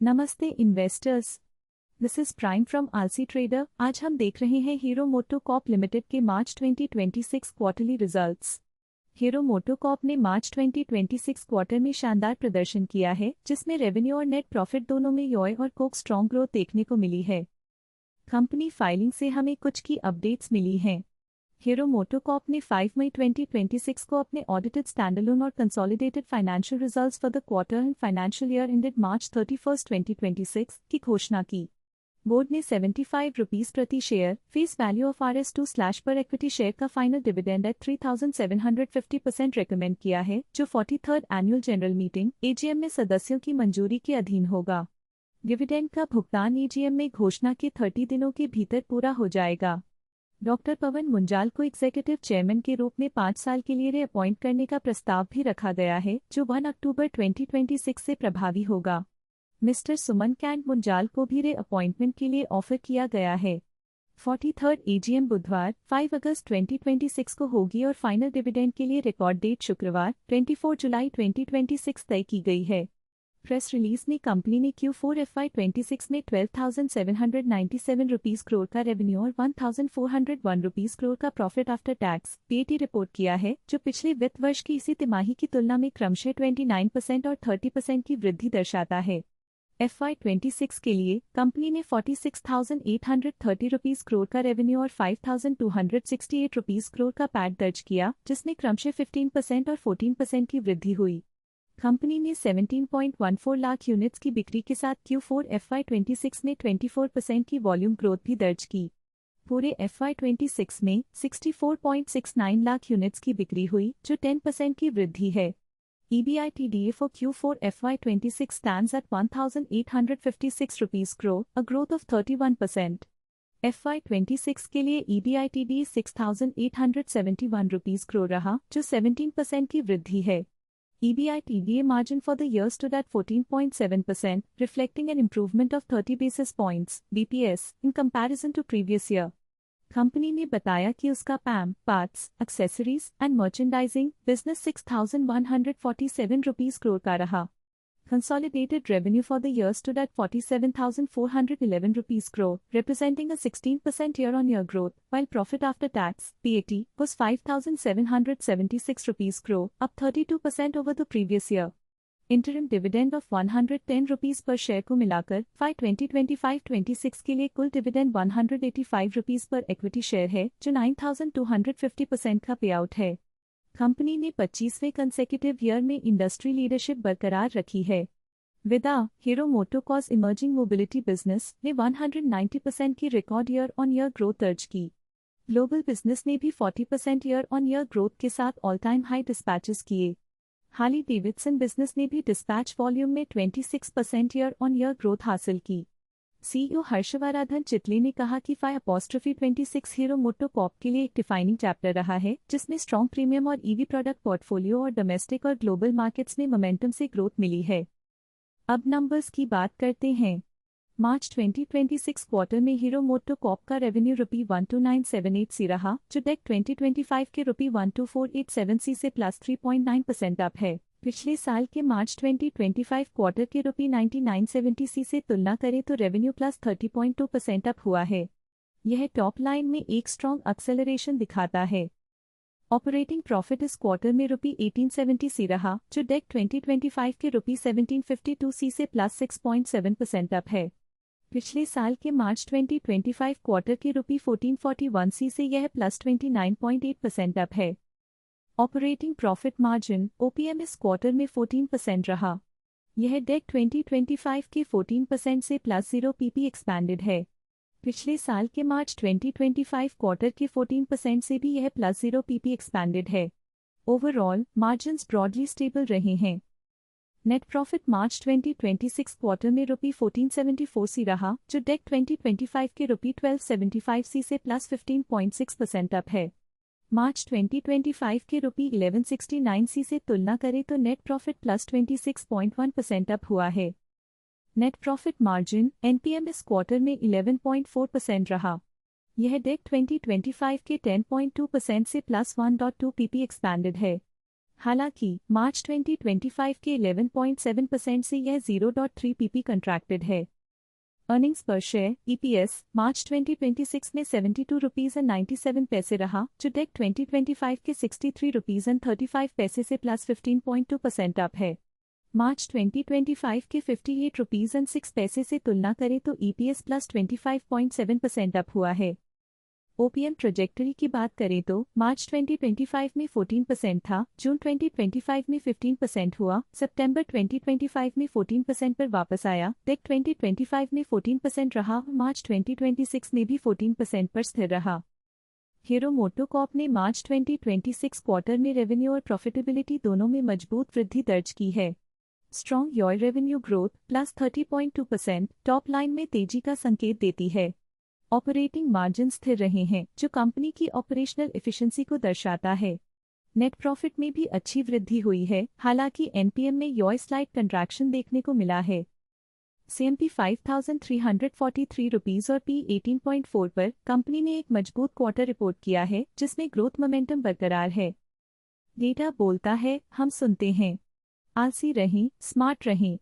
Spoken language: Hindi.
नमस्ते investors, this is prime from आलसी ट्रेडर। आज हम देख रहे हैं हीरो मोटोकॉर्प लिमिटेड के मार्च 2026 क्वार्टरली रिजल्ट्स। हीरो मोटोकॉर्प ने मार्च 2026 क्वार्टर में शानदार प्रदर्शन किया है, जिसमें रेवेन्यू और नेट प्रॉफिट दोनों में योय और कोक स्ट्रॉन्ग ग्रोथ देखने को मिली है। कंपनी फाइलिंग से हमें कुछ की अपडेट्स मिली हैं। हीरो मोटोकॉर्प ने 5 मई 2026 को अपने ऑडिटेड स्टैंडअलोन और consolidated financial results for the quarter and financial year ended March 31, 2026 की घोषणा की। बोर्ड ने 75 रुपीज प्रति share face value of RS2/ पर इक्विटी शेयर का फाइनल डिविडेंड एट 3750% रेकमेंड किया है, जो 43rd annual general meeting AGM में सदस्यों की मंजूरी के अधीन होगा। डिविडेंड का भुगतान AGM में घोषणा के 30 दिनों के भीतर पूरा हो जाएगा। डॉक्टर पवन मुंजाल को एग्जीक्यूटिव चेयरमैन के रूप में 5 साल के लिए रीअपॉइंट करने का प्रस्ताव भी रखा गया है, जो 1 अक्टूबर 2026 से प्रभावी होगा। मिस्टर सुमन कैंट मुंजाल को भी रीअपॉइंटमेंट के लिए ऑफर किया गया है। 43rd AGM बुधवार 5 अगस्त 2026 को होगी और फाइनल डिविडेंड के लिए रिकॉर्ड डेट शुक्रवार 24 जुलाई 2026 तय की गई है। प्रेस रिलीज में कंपनी ने Q4 FY26 में 12,797 रुपीस करोड़ का रेवेन्यू और 1,401 रुपीस करोड़ का profit after tax PAT report किया है, जो पिछले वित्त वर्ष की इसी तिमाही की तुलना में क्रमशः 29% और 30% की वृद्धि दर्शाता है। FY26 के लिए कंपनी ने 46,830 रुपीस करोड़ का रेवेन्यू और 5,268 रुपीस करोड़ का पैट दर्ज किया, जिसमें क्रमशः 15% और 14% की वृद्धि हुई। कंपनी ने 17.14 लाख यूनिट्स की बिक्री के साथ Q4 FY26 में 24% की वॉल्यूम ग्रोथ भी दर्ज की। पूरे FY26 में 64.69 लाख यूनिट्स की बिक्री हुई, जो 10% की वृद्धि है। EBITDA for Q4 FY26 stands at 1,856 rupees crore, a growth of 31%. FY26 के लिए EBITDA 6,871 rupees crore रहा, जो 17% की वृद्धि है। EBITDA margin for the year stood at 14.7%, reflecting an improvement of 30 basis points (BPS) in comparison to previous year. Company ने बताया कि उसका PAM, parts, accessories and merchandising business 6,147 rupees crore का रहा। Consolidated revenue for the year stood at 47,411 rupees crore, representing a 16% year-on-year growth, while profit after tax (PAT) was 5,776 rupees crore, up 32% over the previous year. Interim dividend of 110 rupees per share को मिलाकर FY 2025-26 के लिए कुल डिविडेंड 185 रुपीस पर इक्विटी शेयर है, जो 9,250% का पे आउट है। कंपनी ने 25वें कंसेक्यूटिव ईयर में इंडस्ट्री लीडरशिप बरकरार रखी है। विदा hero MotoCorp emerging mobility business ने 190% की record year on year growth दर्ज की। ग्लोबल बिजनेस ने भी 40% ईयर ऑन ईयर ग्रोथ के साथ ऑल टाइम हाई डिस्पैचेस किए। हार्ली डेविडसन बिजनेस ने भी डिस्पैच वॉल्यूम में 26% ईयर ऑन ईयर ग्रोथ हासिल की। CEO हर्षवर्धन चिटले ने कहा कि FY26 हीरो मोटोकॉर्प के लिए एक डिफाइनिंग चैप्टर रहा है, जिसमें स्ट्रॉन्ग प्रीमियम और EV प्रोडक्ट पोर्टफोलियो और डोमेस्टिक और ग्लोबल मार्केट्स में मोमेंटम से ग्रोथ मिली है। अब नंबर्स की बात करते हैं। मार्च 2026 क्वार्टर में हीरो मोटोकॉर्प का रेवेन्यू ₹12978 रहा, जो डेक 2025 के ₹12487 से +3.9% अप है। पिछले साल के मार्च 2025 क्वार्टर के ₹9970 से तुलना करें तो रेवेन्यू +30.2% अप हुआ है। यह टॉप लाइन में एक स्ट्रॉन्ग एक्सेलरेशन दिखाता है। ऑपरेटिंग प्रॉफिट इस क्वार्टर में ₹1870 रहा, जो डेक 2025 के ₹1752 से +6.7% अप है। पिछले साल के मार्च 2025 क्वार्टर के ₹1441 से यह +29.8% अप है। ऑपरेटिंग प्रॉफिट मार्जिन OPM इस क्वार्टर में 14% रहा। यह डेक 2025 के 14% से +0 PP एक्सपैंडेड है। पिछले साल के मार्च 2025 क्वार्टर के 14% से भी यह +0 PP एक्सपैंडेड है। ओवरऑल मार्जिन्स ब्रॉडली स्टेबल रहे हैं। नेट प्रॉफिट मार्च 2026 क्वार्टर में ₹1474 रहा, जो डेक 2025 के ₹1275 से +15.6% अप है। मार्च 2025 के ₹1169 से तुलना करें तो नेट प्रॉफिट +26.1% अप हुआ है। नेट प्रॉफिट मार्जिन NPM इस क्वार्टर में 11.4% रहा। यह डेक 2025 के 10.2% से +1.2 PP एक्सपैंडेड है। हालांकि मार्च 2025 के 11.7% से यह 0.3 pp कंट्रैक्टेड है। अर्निंग्स पर शेयर EPS मार्च 2026 में 72 रुपीज़ एंड 97 पैसे रहा, जो डेक 2025 के 63 रुपीज़ एंड 35 पैसे से प्लस 15.2% अप है। मार्च 2025 के 58 रुपीज़ एंड 6 पैसे से तुलना करें तो EPS प्लस 25.7% अप हुआ है। OPM ट्रेजेक्टरी की बात करें तो मार्च 2025 में 14% था, जून 2025 में 15% हुआ, सितंबर 2025 में 14% पर वापस आया, डेक 2025 में 14% रहा, मार्च 2026 में भी 14% पर स्थिर रहा। हीरो मोटोकॉर्प ने मार्च 2026 क्वार्टर में रेवेन्यू और प्रॉफिटेबिलिटी दोनों में मजबूत वृद्धि दर्ज की है। Strong year revenue growth plus 30.2% top line में तेजी का संकेत देती है। ऑपरेटिंग मार्जिन स्थिर रहे हैं, जो कंपनी की ऑपरेशनल एफिशिएंसी को दर्शाता है। नेट प्रॉफिट में भी अच्छी वृद्धि हुई है, हालांकि एनपीएम में यॉय स्लाइड कंट्रैक्शन देखने को मिला है। CMP 5,343 रुपीज़ और P 18.4 पर कंपनी ने एक मजबूत क्वार्टर रिपोर्ट किया है, जिसमें ग्रोथ मोमेंटम बरकरार है। डेटा बोलता है, हम सुनते हैं। आलसी रहें, स्मार्ट रहें।